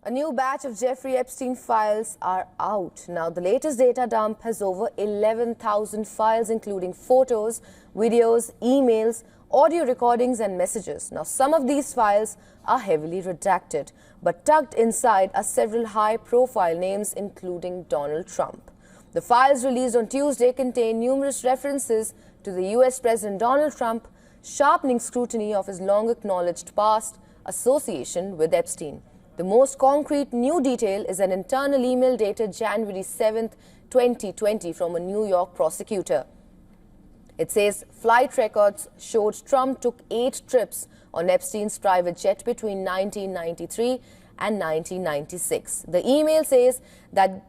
A new batch of Jeffrey Epstein files are out. Now, the latest data dump has over 11,000 files, including photos, videos, emails, audio recordings and messages. Now, some of these files are heavily redacted, but tucked inside are several high-profile names, including Donald Trump. The files released on Tuesday contain numerous references to the US President Donald Trump, sharpening scrutiny of his long-acknowledged past association with Epstein. The most concrete new detail is an internal email dated January 7, 2020 from a New York prosecutor. It says flight records showed Trump took 8 trips on Epstein's private jet between 1993 and 1996. The email says that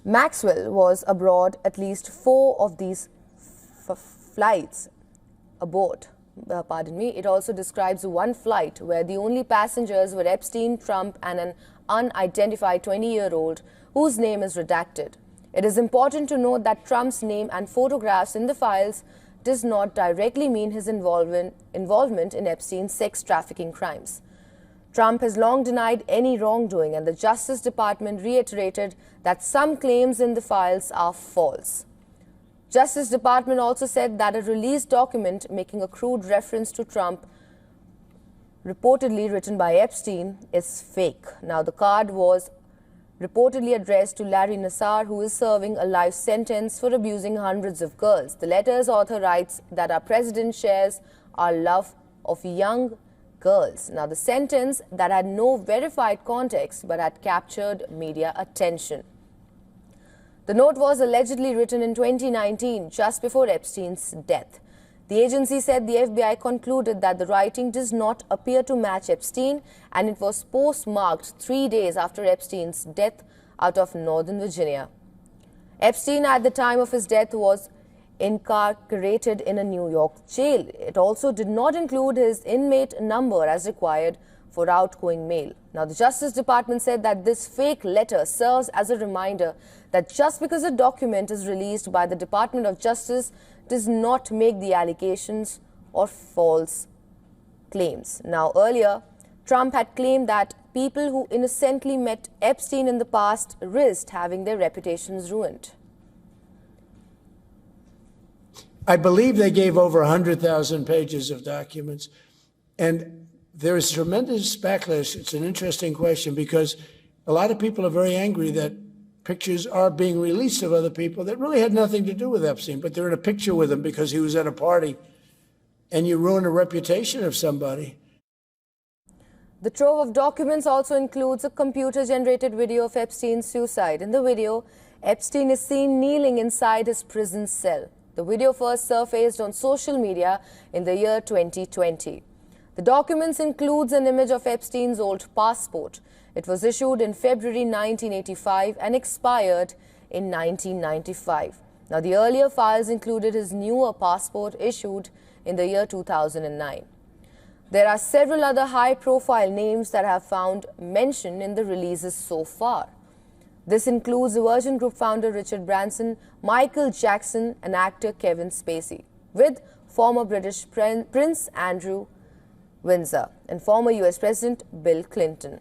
Maxwell was abroad at least 4 of these flights aboard. It also describes one flight where the only passengers were Epstein, Trump, and an unidentified 20-year-old whose name is redacted. It is important to note that Trump's name and photographs in the files does not directly mean his involvement in Epstein's sex trafficking crimes. Trump has long denied any wrongdoing, and the Justice Department reiterated that some claims in the files are false. Justice Department also said that a released document making a crude reference to Trump, reportedly written by Epstein, is fake. Now, the card was reportedly addressed to Larry Nassar, who is serving a life sentence for abusing hundreds of girls. The letter's author writes that our president shares our love of young girls. Now, the sentence that had no verified context but had captured media attention. The note was allegedly written in 2019, just before Epstein's death. The agency said the FBI concluded that the writing does not appear to match Epstein, and it was postmarked 3 days after Epstein's death out of Northern Virginia. Epstein, at the time of his death, was incarcerated in a New York jail. It also did not include his inmate number as required for outgoing mail. Now, the Justice Department said that this fake letter serves as a reminder that just because a document is released by the Department of Justice does not make the allegations or false claims. Now, earlier, Trump had claimed that people who innocently met Epstein in the past risked having their reputations ruined. I believe they gave over 100,000 pages of documents, and there is tremendous backlash. It's an interesting question because a lot of people are very angry that pictures are being released of other people that really had nothing to do with Epstein, but they're in a picture with him because he was at a party, and you ruin the reputation of somebody. The trove of documents also includes a computer-generated video of Epstein's suicide. In the video, Epstein is seen kneeling inside his prison cell. The video first surfaced on social media in the year 2020. The documents includes an image of Epstein's old passport. It was issued in February 1985 and expired in 1995. Now, the earlier files included his newer passport issued in the year 2009. There are several other high-profile names that have found mention in the releases so far. This includes the Virgin Group founder Richard Branson, Michael Jackson, and actor Kevin Spacey, with former British Prince Andrew Windsor and former US President Bill Clinton.